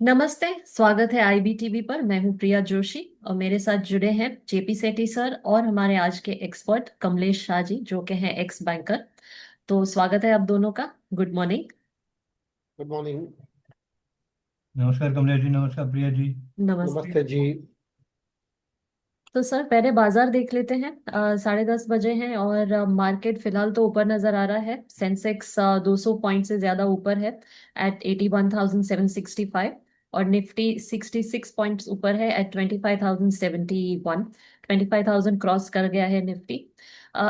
नमस्ते। स्वागत है आईबीटीवी पर। मैं हूं प्रिया जोशी और मेरे साथ जुड़े हैं जेपी सेठी सर और हमारे आज के एक्सपर्ट कमलेश शाह जी जो के हैं एक्स बैंकर। तो स्वागत है आप दोनों का। Good morning. Good morning. नमस्कार कमलेश जी। नमस्कार प्रिया जी। नमस्ते। नमस्ते जी। तो सर पहले बाजार देख लेते हैं। 10:30 बजे हैं और मार्केट फिलहाल तो ऊपर नजर आ रहा है। सेंसेक्स 200 पॉइंट से ज्यादा ऊपर है एट 81,765। और निफ्टी 66 पॉइंट्स ऊपर है एट 25,071। 25,000 क्रॉस कर गया है Nifty.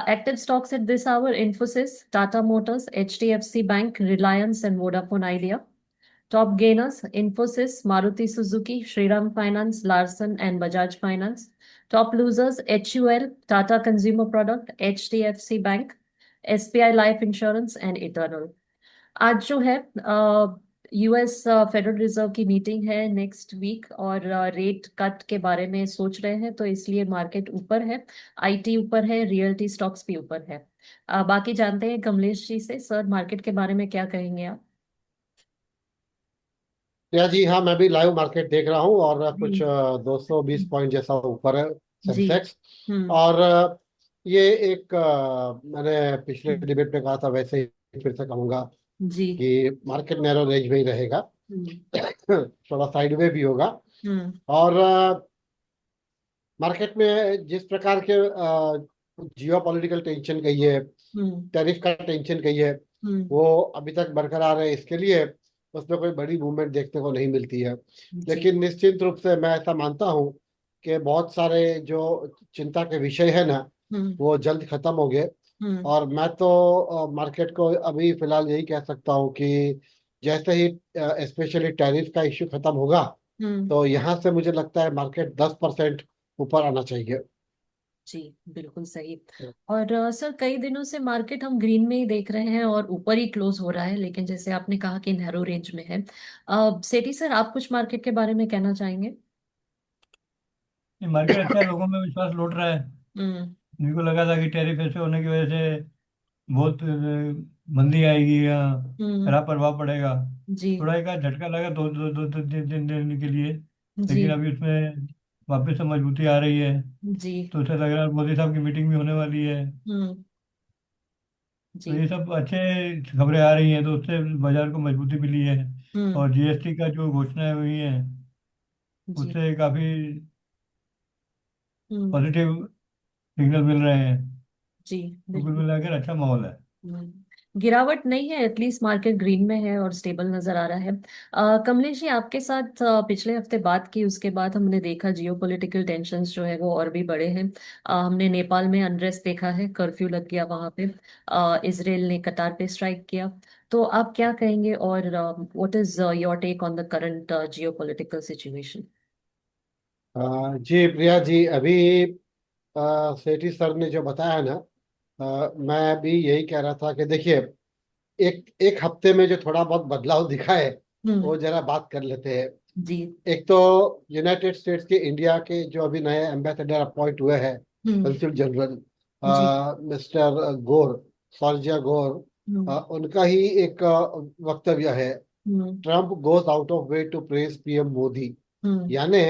Active stocks at this hour: Infosys, Tata Motors, HDFC bank, Reliance and Vodafone Idea. Top gainers: Infosys, Maruti Suzuki, Shriram Finance, Larsen and Bajaj Finance. Top losers: HUL, Tata Consumer Product, HDFC Bank, SBI Life Insurance and Eternal। आज जो है US federal reserve की meeting है next week और rate cut के बारे में सोच रहे हैं, तो इसलिए मार्केट ऊपर है। आईटी ऊपर है, रियल्टी स्टॉक्स भी ऊपर है। बाकी जानते हैं कमलेश जी से। सर मार्केट के बारे में क्या कहेंगे आप? या जी हाँ, मैं भी लाइव मार्केट देख रहा हूँ और कुछ जी। 220 पॉइंट जैसा ऊपर है जी। सेंसेक्स। हम्म। और ये एक मैंने पिछले डिबेट में कहा था, वैसे ही फिर से कहूंगा जी। कि मार्केट नैरो रेंज में ही रहेगा। हम्म। थोड़ा साइडवे भी होगा। हम्म। और मार्केट में जिस प्रकार के जियो पॉलिटिकल टेंशन कही है, हम्म। टैरिफ का टेंशन कही है, हम्म। वो अभी तक बरकरार है। इसके लिए उसमें कोई बड़ी मूवमेंट देखने को नहीं मिलती है। जी। लेकिन निश्चित रूप से मैं ऐसा मानता हूँ कि बहुत सारे जो चिंता के विषय है ना, हम्म। वो जल्द खत्म हो गए। हम्म। और मैं तो मार्केट को अभी फिलहाल यही कह सकता हूँ कि जैसे ही स्पेशली टैरिफ का इश्यू खत्म होगा, हम्म। तो यहाँ से मुझे लगता है मार्केट 10% ऊपर आना चाहिए। जी, बिल्कुल सही। और सर कई दिनों से मार्केट हम ग्रीन में ही देख रहे हैं और ऊपर ही क्लोज हो रहा है, लेकिन जैसे आपने कहा कि नैरो रेंज में है। सेठी सर, आप कुछ मार्केट के बारे में कहना चाहेंगे? ये मार्केट अच्छा है, लोगों में विश्वास लौट रहा है। हम्म। जिनको लगा था कि टैरिफ ऐसे होने की वजह से बहुत मंदी आएगी या हम्म। खराब प्रभाव पड़ेगा। जी। थोड़ा एक आध झटका लगा दो तीन दिन के लिए। जी। लेकिन अभी उसमें वापस से मजबूती आ रही है। जी। तो उसे लग रहा है मोदी साहब की मीटिंग भी होने वाली है। हम्म। तो जी। ये सब अच्छे खबरें आ रही हैं, तो उससे बाजार को मजबूती मिली है। हम्म। और जीएसटी का जो घोषणाएं हुई हैं, जी। उससे काफ़ी हम्म। पॉजिटिव सिग्नल मिल रहे हैं। जी, तो कुल बिल्कुल। मिलाकर अच्छा माहौल है। गिरावट नहीं है, एटलीस्ट मार्केट ग्रीन में है और स्टेबल नजर आ रहा है। कमलेश जी, आपके साथ पिछले हफ्ते बात की, उसके बाद हमने देखा जियोपॉलिटिकल टेंशन्स जो है वो और भी बढ़े हैं। हमने नेपाल में अनरेस्ट देखा है, कर्फ्यू लग गया वहां पे। इसराइल ने कतार पे स्ट्राइक किया। तो आप क्या कहेंगे और what is your take on the current geopolitical situation? जी प्रिया जी, अभी सेठी सर ने जो बताया ना, मैं भी यही कह रहा था कि देखिए, एक एक हफ्ते में जो थोड़ा बहुत बदलाव दिखा है, हम्म। वो जरा बात कर लेते हैं। जी। एक तो यूनाइटेड स्टेट्स के इंडिया के जो अभी नए एम्बेसडर अपॉइंट हुए हैं, हम्म। कंसुल जनरल जी। मिस्टर गोर, सॉर्जिया गोर, हम्म। उनका ही एक वक्तव्य है: हम्म। Trump goes out of way to praise PM Modi. हम्म। यानी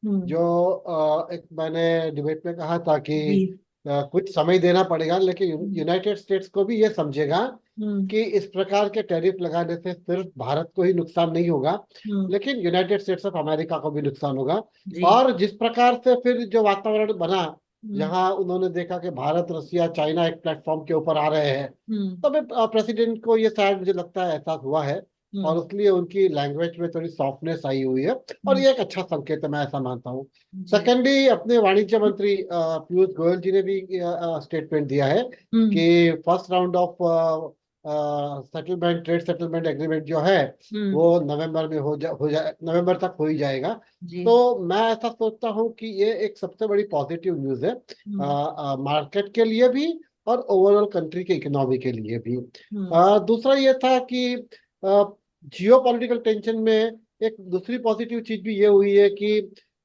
हम्म। जो एक मैंने डिबेट में कहा था कि जी। कुछ समय देना पड़ेगा, लेकिन हम्म। यूनाइटेड स्टेट्स को भी ये समझेगा हम्म। कि इस प्रकार के टैरिफ लगाने से सिर्फ भारत को ही नुकसान नहीं होगा, हम्म। लेकिन यूनाइटेड स्टेट्स ऑफ अमेरिका को भी नुकसान होगा। जी। और जिस प्रकार से फिर जो वातावरण बना, हम्म। जहां उन्होंने देखा कि भारत, रसिया, चाइना एक प्लेटफॉर्म के ऊपर आ रहे हैं, हम्म। तब प्रेसिडेंट को ये शायद मुझे लगता है एहसास हुआ है। और हम्म। इसलिए उनकी लैंग्वेज में थोड़ी सॉफ्टनेस आई हुई है। और हम्म। ये एक अच्छा संकेत है, मैं ऐसा मानता हूँ। जी। सेकेंडली, अपने वाणिज्य मंत्री पीयूष गोयल जी ने भी स्टेटमेंट दिया है हम्म। कि first round of settlement, trade settlement agreement जो है, हम्म। वो नवंबर में हो जाए, नवंबर तक हो ही जाएगा। जी। तो मैं ऐसा सोचता हूँ कि ये एक सबसे बड़ी पॉजिटिव न्यूज़ है, हम्म। मार्केट के लिए भी और ओवरऑल कंट्री के इकोनॉमी के लिए भी। हम्म। दूसरा ये था कि जियो पॉलिटिकल टेंशन में एक दूसरी पॉजिटिव चीज भी ये हुई है कि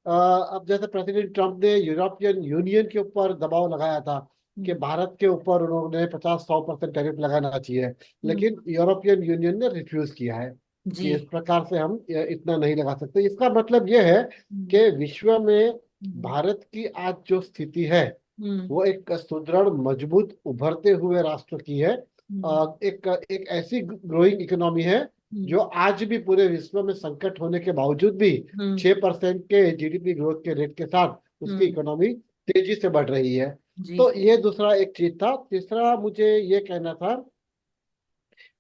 अब जैसे प्रेसिडेंट ट्रम्प ने यूरोपियन यूनियन के ऊपर दबाव लगाया था कि हम्म। भारत के ऊपर उन्होंने 50-100% टैरिफ लगाना चाहिए, हम्म। लेकिन यूरोपियन यूनियन ने रिफ्यूज किया है। जी। कि इस प्रकार से हम इतना नहीं लगा सकते। इसका मतलब यह है हम्म। कि विश्व में हम्म। भारत की आज जो स्थिति है हम्म। वो एक सुदृढ़, मजबूत, उभरते हुए राष्ट्र की है। हम्म। एक एक ऐसी ग्रोइंग इकोनॉमी है हम्म। जो आज भी पूरे विश्व में संकट होने के बावजूद भी हम्म। 6% के जीडीपी ग्रोथ के रेट के साथ उसकी हम्म। इकोनॉमी तेजी से बढ़ रही है। जी। तो ये दूसरा एक चीज था। तीसरा मुझे ये कहना था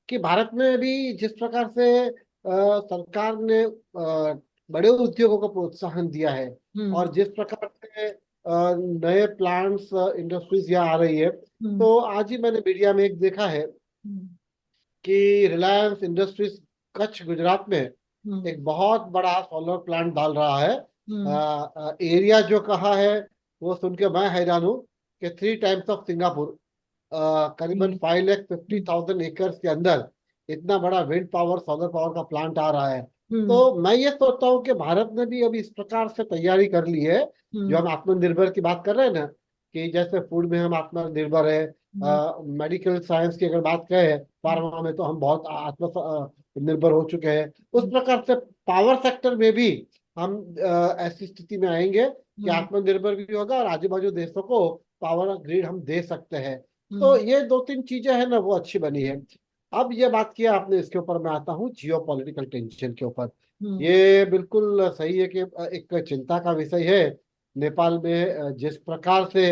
कि भारत में भी जिस प्रकार से सरकार ने बड़े उद्योगों को प्रोत्साहन दिया है हम्म। और जिस प्रकार से नए प्लांट्स, इंडस्ट्रीज यहाँ आ रही है, हम्म। तो आज ही मैंने मीडिया में एक देखा है हम्म। कि रिलायंस इंडस्ट्रीज कच्छ, गुजरात में हम्म। एक बहुत बड़ा सोलर प्लांट डाल रहा है। हम्म। एरिया जो कहा है वो सुन के मैं हैरान हूँ कि 3 टाइम्स ऑफ सिंगापुर, करीबन जी। 5,50,000 एकर्स के अंदर इतना बड़ा विंड पावर, सोलर पावर का प्लांट आ रहा है। हम्म। तो मैं ये सोचता हूँ कि भारत ने भी अभी इस प्रकार से तैयारी कर ली है। जो हम्म। हम आत्मनिर्भर की बात कर रहे हैं ना, कि जैसे फूड में हम आत्मनिर्भर है, हम्म। मेडिकल साइंस की अगर बात करें, फार्मा में तो हम बहुत आत्मनिर्भर हो चुके हैं। उस हम्म। प्रकार से पावर सेक्टर में भी हम ऐसी स्थिति में आएंगे कि हम्म। आत्मनिर्भर भी होगा और आजू बाजू देशों को पावर ग्रिड हम दे सकते हैं। तो हम्म। ये दो तीन चीजें हैं ना, वो अच्छी बनी है। अब ये बात किया आपने, इसके ऊपर मैं आता हूँ जियो पॉलिटिकल टेंशन के ऊपर। हम्म। ये बिल्कुल सही है कि एक चिंता का विषय है। नेपाल में जिस प्रकार से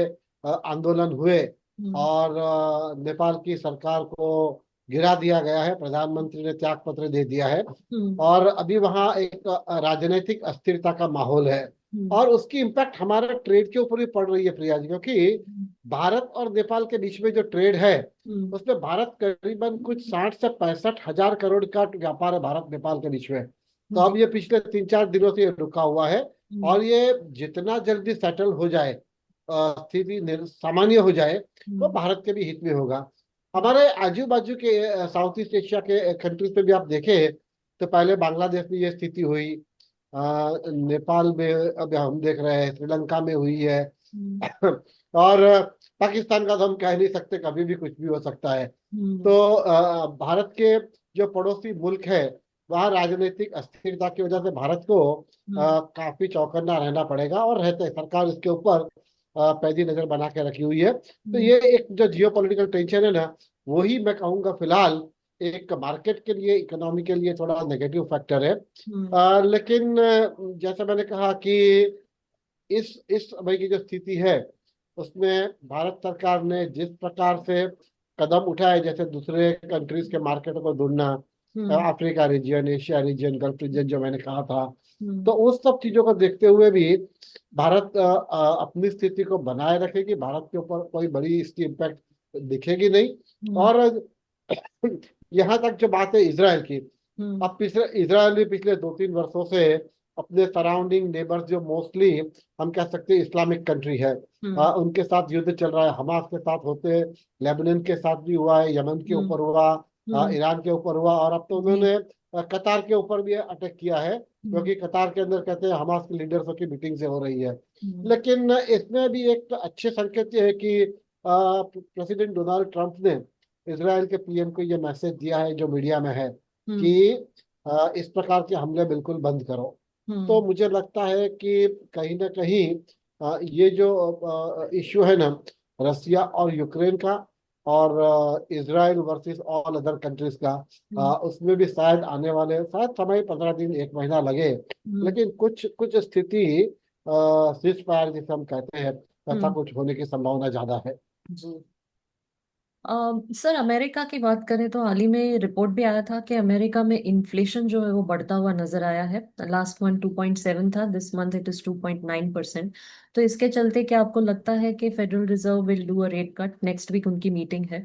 आंदोलन हुए हम्म। और नेपाल की सरकार को गिरा दिया गया है, प्रधानमंत्री ने त्याग पत्र दे दिया है हम्म। और अभी वहाँ एक राजनीतिक अस्थिरता का माहौल है। हम्म। और उसकी इम्पैक्ट हमारे ट्रेड के ऊपर भी पड़ रही है प्रिया जी, क्योंकि भारत और नेपाल के बीच में जो ट्रेड है हम्म। उसमें भारत करीबन कुछ 60 से 65 हजार करोड़ का व्यापार है भारत नेपाल के बीच में। तो जी। अब ये पिछले 3-4 दिनों से ये रुका हुआ है हम्म। और ये जितना जल्दी सेटल हो जाए, स्थिति सामान्य हो जाए, वो हम्म। भारत के भी हित में होगा। हमारे आजू बाजू के साउथ ईस्ट एशिया के कंट्रीज पे भी आप देखें तो पहले बांग्लादेश में ये स्थिति हुई, नेपाल में अब हम देख रहे हैं, श्रीलंका में हुई है। हम्म। और पाकिस्तान का तो हम कह नहीं सकते, कभी भी कुछ भी हो सकता है। हम्म। तो भारत के जो पड़ोसी मुल्क है वहाँ राजनीतिक अस्थिरता की वजह से भारत को हम्म। काफी चौकन्ना रहना पड़ेगा और रहते सरकार इसके ऊपर पैनी नजर बना के रखी हुई है। तो हम्म। ये एक जो जियो पॉलिटिकल टेंशन है ना, वही मैं कहूँगा फिलहाल एक मार्केट के लिए, इकोनॉमी के लिए थोड़ा नेगेटिव फैक्टर है। हम्म। लेकिन जैसा मैंने कहा कि इस समय की जो स्थिति है उसमें भारत सरकार ने जिस प्रकार से कदम उठाए, जैसे दूसरे कंट्रीज के मार्केटों को ढूंढना, हम्म। Africa region, Asia region, Gulf region जो मैंने कहा था, हम्म। तो उस सब चीजों को देखते हुए भी भारत अपनी स्थिति को बनाए रखेगी। भारत के ऊपर कोई बड़ी इसकी इम्पैक्ट दिखेगी नहीं। हम्म। और यहाँ तक जो बात है इसराइल की, हम्म। अब पिछले इसराइल भी पिछले 2-3 वर्षों से अपने सराउंडिंग नेबर्स जो मोस्टली हम कह सकते हैं इस्लामिक कंट्री है, हम्म। उनके साथ युद्ध चल रहा है। हमास के साथ होते, लेबनान के साथ भी हुआ है, यमन के हम्म। ऊपर हुआ, हम्म। ईरान के ऊपर हुआ, और अब तो जी। उन्होंने कतार के ऊपर भी अटैक किया है, हम्म। क्योंकि कतार के अंदर कहते हैं हमास के लीडर्सों की मीटिंग से हो रही है। हम्म। लेकिन इसमें भी एक अच्छे संकेत ये है कि प्रेसिडेंट डोनाल्ड ट्रंप ने इसराइल के पीएम को ये मैसेज दिया है जो मीडिया में है हम्म। कि इस प्रकार के हमले बिल्कुल बंद करो। तो हम्म। मुझे लगता है कि कहीं ना कहीं ये जो इश्यू है ना, रसिया और यूक्रेन का और Israel versus all other countries का, हम्म। उसमें भी शायद आने वाले, शायद समय 15 दिन 1 महीना लगे, हम्म। लेकिन कुछ कुछ स्थिति सीज फायर जिसे हम कहते हैं, ऐसा हम्म। कुछ होने की संभावना ज्यादा है। जी। सर, अमेरिका की बात करें तो हाल ही में रिपोर्ट भी आया था कि अमेरिका में इन्फ्लेशन जो है वो बढ़ता हुआ नजर आया है। लास्ट मंथ 2.7 था, दिस मंथ इट इज 2.9%। तो इसके चलते क्या आपको लगता है कि Federal Reserve will do a rate cut? Next week उनकी मीटिंग है।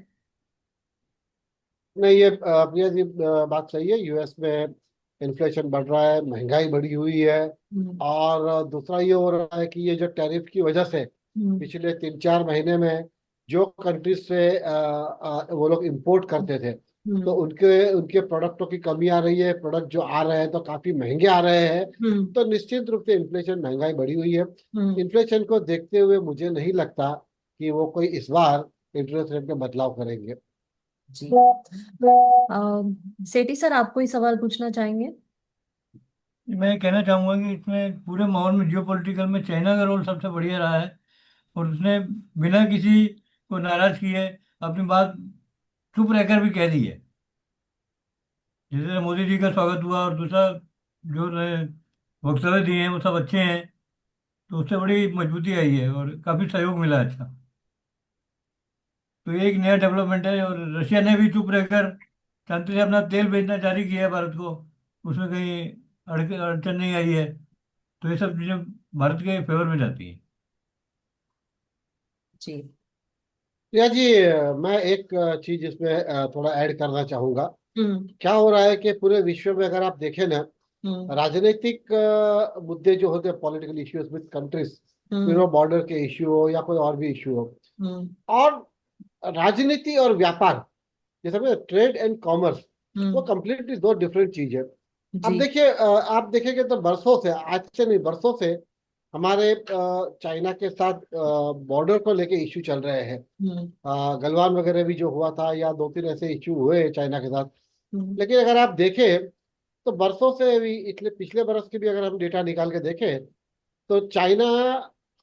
नहीं, ये प्रिया जी बात सही है। यूएस में इन्फ्लेशन बढ़ रहा है, महंगाई बढ़ी हुई है। हम्म। और दूसरा ये हो रहा है कि ये जो टैरिफ की वजह से हम्म। पिछले 3-4 महीने में जो कंट्रीज से वो लोग इंपोर्ट करते थे, तो हम्म। उनके उनके प्रोडक्टों की कमी आ रही है, प्रोडक्ट जो आ रहे हैं तो काफी महंगे आ रहे हैं। हम्म। तो निश्चित रूप से इन्फ्लेशन, महंगाई बढ़ी हुई है। हम्म। इन्फ्लेशन को देखते हुए मुझे नहीं लगता कि वो कोई इस बार इंटरेस्ट रेट में बदलाव करेंगे। जी। सेठी सर, आप कोई सवाल पूछना चाहेंगे? मैं कहना चाहूंगा कि इसमें पूरे माहौल में जियो पॉलिटिकल में चाइना का रोल सबसे बढ़िया रहा है। और उसने बिना किसी को नाराज किए अपनी बात चुप रहकर भी कह दी है। जैसे मोदी जी का स्वागत हुआ, और दूसरा जो उन्होंने वक्तव्य दिए हैं वो सब अच्छे हैं। तो उससे बड़ी मजबूती आई है और काफी सहयोग मिला है अच्छा। तो ये एक नया डेवलपमेंट है। और रशिया ने भी चुप रहकर शांति से अपना तेल बेचना जारी किया है भारत को। उसमें कहीं अड़चन नहीं आई है। तो ये सब चीजें भारत के फेवर में जाती है। जी। प्रिया जी, मैं एक चीज इसमें थोड़ा ऐड करना चाहूंगा। हम्म। क्या हो रहा है कि पूरे विश्व में अगर आप देखें ना, हम्म। राजनीतिक मुद्दे जो होते हैं, पॉलिटिकल इश्यूज विद कंट्रीज, फिर हम्म। वो बॉर्डर के इश्यू हो या कोई और भी इश्यू हो, हम्म। और राजनीति और व्यापार, जैसे ट्रेड एंड कॉमर्स, वो हम्म। कम्प्लीटली दो डिफरेंट चीज है। अब जी। देखिए, आप देखेंगे तो बरसों से, आज से नहीं बरसों से, हमारे चाइना के साथ बॉर्डर को लेके इश्यू चल रहे हैं। हम्म। गलवान वगैरह भी जो हुआ था, या दो तीन ऐसे इश्यू हुए चाइना के साथ। हम्म। लेकिन अगर आप देखें तो बरसों से भी, इसलिए पिछले बरस के भी अगर हम डेटा निकाल के देखें, तो चाइना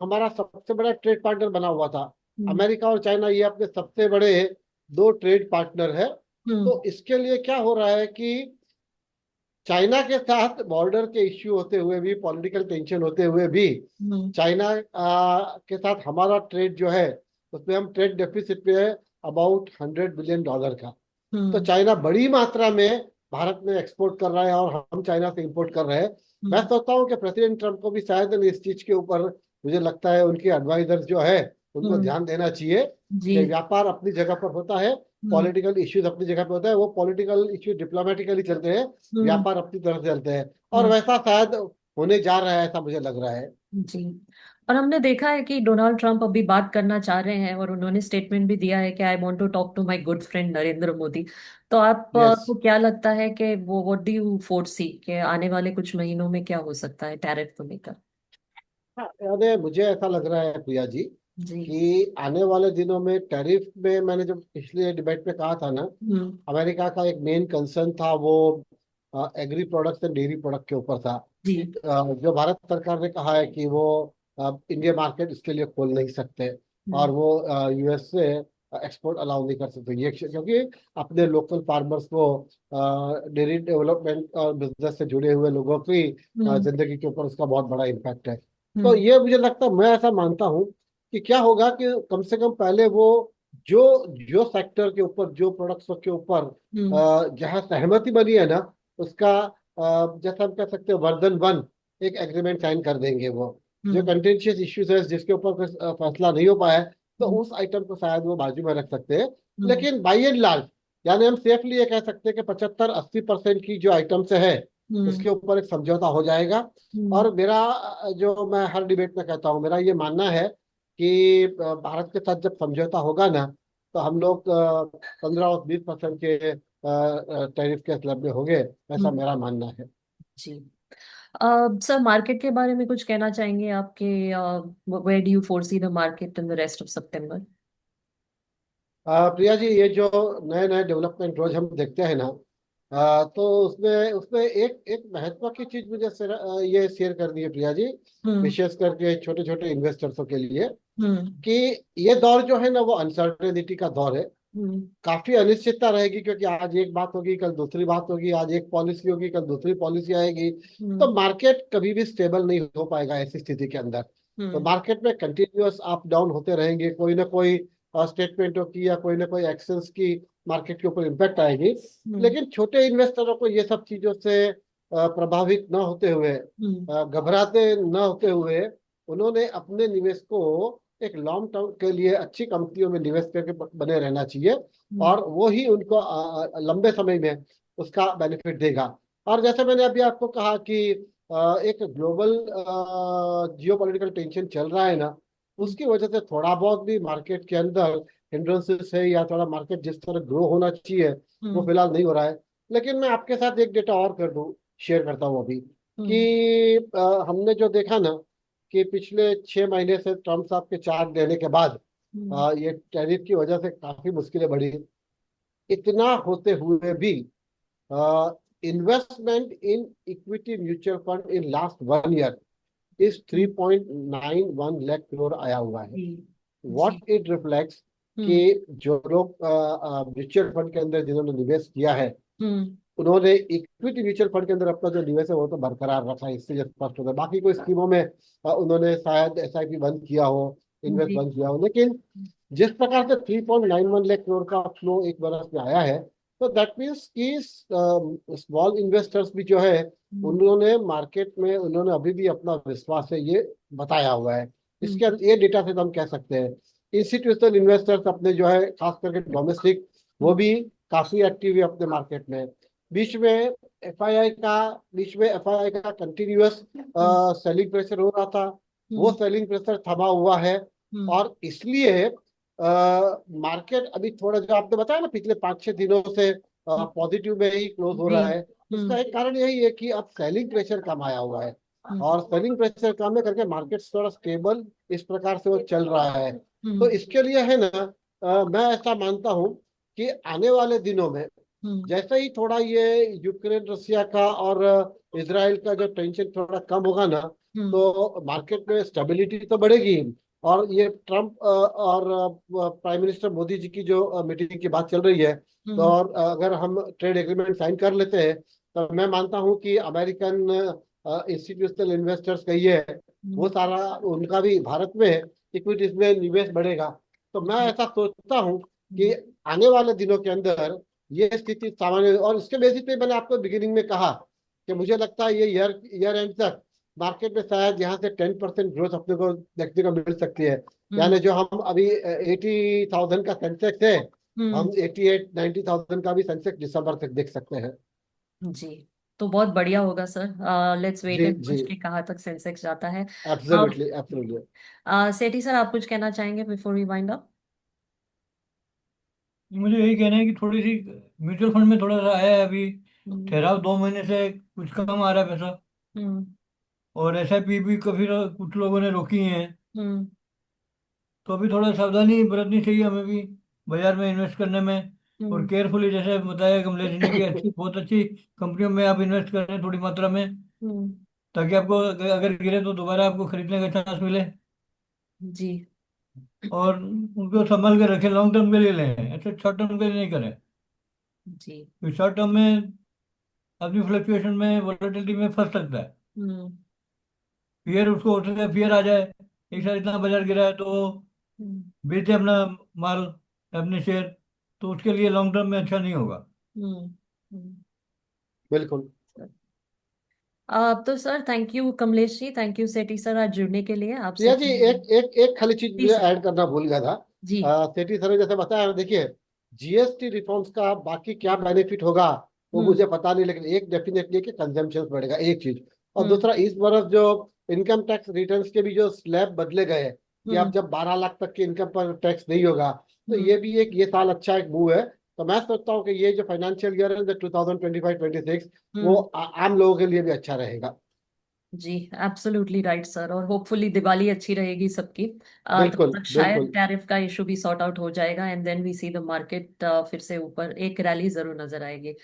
हमारा सबसे बड़ा ट्रेड पार्टनर बना हुआ था। हम्म। अमेरिका और चाइना ये अपने सबसे बड़े दो ट्रेड पार्टनर है। हम्म। तो इसके लिए क्या हो रहा है कि चाइना के साथ बॉर्डर के इश्यू होते हुए भी, पॉलिटिकल टेंशन होते हुए भी, हम्म। चाइना के साथ हमारा ट्रेड जो है, उसमें हम ट्रेड डेफिसिट पे है अबाउट $100 बिलियन का। तो हम्म। चाइना बड़ी मात्रा में भारत में एक्सपोर्ट कर रहा है और हम चाइना से इंपोर्ट कर रहे हैं। मैं हम्म। सोचता हूँ कि प्रेसिडेंट ट्रम्प को भी शायद इस चीज के ऊपर, मुझे लगता है उनके एडवाइजर्स जो है, उनको हम्म। ध्यान देना चाहिए जी। कि व्यापार अपनी जगह पर होता है, हम्म। पॉलिटिकल इश्यूज अपनी जगह पर होता है, वो पॉलिटिकल इश्यू डिप्लोमेटिकली चलते हैं, हम्म। व्यापार अपनी तरफ से चलते हैं। और हम्म। वैसा शायद होने जा रहा है, ऐसा मुझे लग रहा है। जी। और हमने देखा है कि डोनाल्ड ट्रंप अभी बात करना चाह रहे हैं, और उन्होंने स्टेटमेंट भी दिया है कि I want to talk to my good friend Narendra Modi. तो यस। आपको क्या लगता है कि वो व्हाट डू यू फोरसी कि आने वाले कुछ महीनों में क्या हो सकता है टैरिफ को लेकर? हाँ, यानी मुझे ऐसा लग रहा है प्रिया जी जी। कि आने वाले दिनों में टैरिफ में, मैंने जब पिछले डिबेट में कहा था ना, हम्म। अमेरिका का एक मेन कंसर्न था वो agri products and dairy product के ऊपर था। जी। जो भारत सरकार ने कहा है कि वो इंडिया मार्केट इसके लिए खोल नहीं सकते, और हम्म। वो यूएस से एक्सपोर्ट अलाउ नहीं कर सकते, ये क्योंकि अपने लोकल फार्मर्स को, डेयरी डेवलपमेंट और बिजनेस से जुड़े हुए लोगों की हम्म। जिंदगी के ऊपर उसका बहुत बड़ा इम्पैक्ट है। तो हम्म। ये मुझे लगता है, मैं ऐसा मानता हूँ कि क्या होगा कि कम से कम पहले वो जो जो सेक्टर के ऊपर, जो प्रोडक्ट्स के ऊपर हम्म। जहाँ सहमति बनी है ना, उसका जैसा हम कह सकते हैं वर्जन 1 एक एग्रीमेंट साइन कर देंगे वो। जो हम्म। कंटेंशियस इश्यूज है, जिसके ऊपर कोई फैसला नहीं हो पाया है, तो हम्म। उस आइटम को शायद वो बाजू में रख सकते हैं। हम्म। लेकिन बाई एंड लार्ज, यानी हम सेफली ये कह सकते हैं कि 75-80% की जो आइटम्स है, हम्म। उसके ऊपर एक समझौता हो जाएगा। हम्म। और मेरा जो मैं हर डिबेट में कहता हूँ, मेरा ये मानना है कि भारत के साथ जब समझौता होगा ना, तो हम लोग 15 और 20% के टैरिफ के स्लैब में होंगे, ऐसा हम्म। मेरा मानना है। जी। सर, मार्केट के बारे में कुछ कहना चाहेंगे आपके? Where do you foresee the market in the rest of September? Priya ji, ये जो नए नए डेवलपमेंट रोज हम देखते हैं ना, तो उसमें उसमें एक एक महत्व की चीज मुझे ये शेयर करनी है प्रिया जी, हम्म। विशेष करके छोटे छोटे इन्वेस्टर्सों के लिए, हम्म। कि ये दौर जो है ना, वो अनसर्टेनिटी का दौर है। हम्म। काफी अनिश्चितता रहेगी, क्योंकि आज एक बात होगी, कल दूसरी बात होगी, आज एक पॉलिसी होगी, कल दूसरी पॉलिसी आएगी। तो हम्म। मार्केट कभी भी स्टेबल नहीं हो पाएगा ऐसी स्थिति के अंदर। तो हम्म। मार्केट में कंटिन्यूअस अप डाउन होते रहेंगे, कोई ना कोई स्टेटमेंटों की या कोई ना कोई एक्शंस की मार्केट के ऊपर इम्पैक्ट आएगी। हम्म। लेकिन छोटे इन्वेस्टरों को ये सब चीजों से प्रभावित न होते हुए, हम्म। घबराते न होते हुए, उन्होंने अपने निवेश को एक लॉन्ग टर्म के लिए अच्छी कंपनियों में निवेश करके बने रहना चाहिए। हम्म। और वो ही उनको लंबे समय में उसका बेनिफिट देगा। और जैसे मैंने अभी आपको कहा कि एक ग्लोबल जियोपॉलिटिकल टेंशन चल रहा है ना, उसकी वजह से थोड़ा बहुत भी मार्केट के अंदर हिंड्रेंसेस है, या थोड़ा मार्केट जिस तरह ग्रो होना चाहिए, वो हम्म। फिलहाल नहीं हो रहा है। लेकिन मैं आपके साथ एक डेटा और कर दूं, शेयर करता हूँ अभी, हम्म। कि हमने जो देखा ना, कि पिछले 6 महीने से ट्रम्प साहब के चार्ज देने के बाद हम्म। ये टैरिफ की वजह से काफी मुश्किलें बढ़ी। इतना होते हुए भी investment in equity mutual fund in last 1 year is 3.91 lakh crore आया हुआ है। जी जी। व्हाट इट रिफ्लेक्ट्स कि हम्म जो लोग म्यूचुअल फंड के अंदर जिन्होंने निवेश किया है, हम्म उन्होंने इक्विटी म्यूचुअल फंड के अंदर अपना जो निवेश है वो तो बरकरार रखा है, इससे जो स्पष्ट होता है। बाकी कोई स्कीमों में उन्होंने शायद एसआईपी बंद किया हो, इन्वेस्ट जी। बंद किया हो, लेकिन जिस प्रकार से 3.91 लाख करोड़ का फ्लो एक बरस में आया है, तो दैट मीन्स कि स्मॉल इन्वेस्टर्स भी जो है हम्म उन्होंने मार्केट में उन्होंने अभी भी अपना विश्वास है ये बताया हुआ है। इसके हम्म ये डेटा से तो हम कह सकते हैं इंस्टीट्यूशनल इन्वेस्टर्स अपने जो है खास करके डोमेस्टिक, वो हम्म भी काफी एक्टिव है अपने मार्केट में। बीच में एफआईआई का बीच में एफआईआई का कंटिन्यूअस हम्म सेलिंग प्रेशर हो रहा था, वो हम्म सेलिंग प्रेशर थमा हुआ है। हम्म और इसलिए मार्केट अभी थोड़ा जो आपने बताया ना पिछले 5-6 दिनों से हम्म, पॉजिटिव में ही क्लोज हो जी। रहा है। इसका एक कारण यही है कि अब सेलिंग प्रेशर कम आया हुआ है, हम्म और सेलिंग प्रेशर कम है करके मार्केट थोड़ा स्टेबल इस प्रकार से वो चल रहा है। तो हम्म इसके लिए है ना, मैं ऐसा मानता हूं कि आने वाले दिनों में हम्म जैसे ही थोड़ा ये यूक्रेन रसिया का और इसराइल का जो टेंशन थोड़ा कम होगा ना, हम्म तो मार्केट में स्टेबिलिटी तो बढ़ेगी। और ये ट्रम्प और प्राइम मिनिस्टर मोदी जी की जो मीटिंग की बात चल रही है, तो हम्म और अगर हम ट्रेड एग्रीमेंट साइन कर लेते हैं, तो मैं मानता हूं कि अमेरिकन इंस्टीट्यूशनल इन्वेस्टर्स कहिए, वो हम्म, सारा उनका भी भारत में इक्विटीज में निवेश बढ़ेगा। तो मैं जी। ऐसा सोचता हूं कि हम्म आने वाले दिनों के अंदर ये स्थिति सामान्य, और इसके बेसिस पे मैंने आपको बिगिनिंग में कहा कि मुझे लगता है ये ईयर ईयर एंड तक मार्केट में शायद यहाँ से 10% ग्रोथ अपने को देखने को मिल सकती है। हम्म यानी जो हम अभी 80,000 का सेंसेक्स है, हम्म, हम 88-90,000 का भी सेंसेक्स दिसंबर तक देख सकते हैं। जी। तो बहुत बढ़िया होगा सर। लेट्स वेट जी एंड जी, वॉच कि कहाँ तक सेंसेक्स जाता है। Absolutely absolutely. सेठी सर, आप कुछ कहना चाहेंगे बिफोर वी वाइंड अप? मुझे यही कहना है कि थोड़ी सी म्यूचुअल फंड में थोड़ा सा है अभी हम्म ठहराव, 2 महीने से कुछ कम आ रहा है पैसा। हम्म और एसआईपी भी काफी कुछ लोगों ने रोकी है। हम्म तो अभी थोड़ा सावधानी बरतनी चाहिए हमें भी बाजार में इन्वेस्ट करने में। और हम्म केयरफुली, जैसे बताया कमलेश जी ने, कि अच्छी बहुत अच्छी कंपनियों में आप इन्वेस्ट करें थोड़ी मात्रा में, हम्म, ताकि आपको अगर गिरे तो दोबारा आपको खरीदने का चांस मिले। जी और उनको संभाल के रखें, लॉन्ग टर्म के लिए लें, ऐसे शॉर्ट टर्म के लिए नहीं करें। जी। तो शॉर्ट टर्म में अपनी फ्लक्चुएशन में, वोलेटिलिटी में फंस सकता है। हम्म फिर उसको हो सकता है फिर आ जाए, एक साथ इतना बाजार गिरा है तो वो हम्म बेचे अपना माल, अपने शेयर। तो उसके लिए लॉन्ग टर्म में अच्छा नहीं होगा। हम्म हम्म। बिल्कुल। तो sir, thank you Kamlesh ji, thank you Sethi sir, आज जुड़ने के लिए आपसे प्रिया जी, फिर। एक एक एक खाली चीज जी मुझे सर। ऐड करना भूल गया था। जी। सेठी सर ने जैसे बताया, देखिए जीएसटी रिफॉर्म्स का बाकी क्या बेनिफिट होगा वो हम्म मुझे पता नहीं, लेकिन एक डेफिनेटली कि कंजम्पशन बढ़ेगा, एक चीज। और हम्म दूसरा, इस बरस जो इनकम टैक्स रिटर्न्स के भी जो स्लैब बदले गए कि अब हम्म जब 12 लाख तक की इनकम पर टैक्स नहीं होगा, तो हम्म ये भी एक ये साल अच्छा एक मूव है। तो मैं सोचता हूँ कि ये जो फाइनेंशियल ईयर है 2025-26, वो हम्म, आम लोगों के लिए भी अच्छा रहेगा। जी। एब्सोल्युटली राइट सर, और होपफुली दिवाली अच्छी रहेगी सबकी। तब बिल्कुल तक शायद बिल्कुल। टैरिफ का इशू भी सॉर्ट आउट हो जाएगा, and then we see the market फिर से ऊपर एक रैली जरूर नजर आएगी।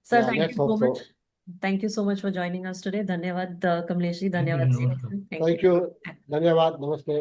सर, या thank you let's hope so so. Much. Thank you so much for joining us today. धन्यवाद कमलेश जी, ठीक है, धन्यवाद नमस्कार। सीधी। Thank thank you. यू। धन्यवाद, नमस्ते।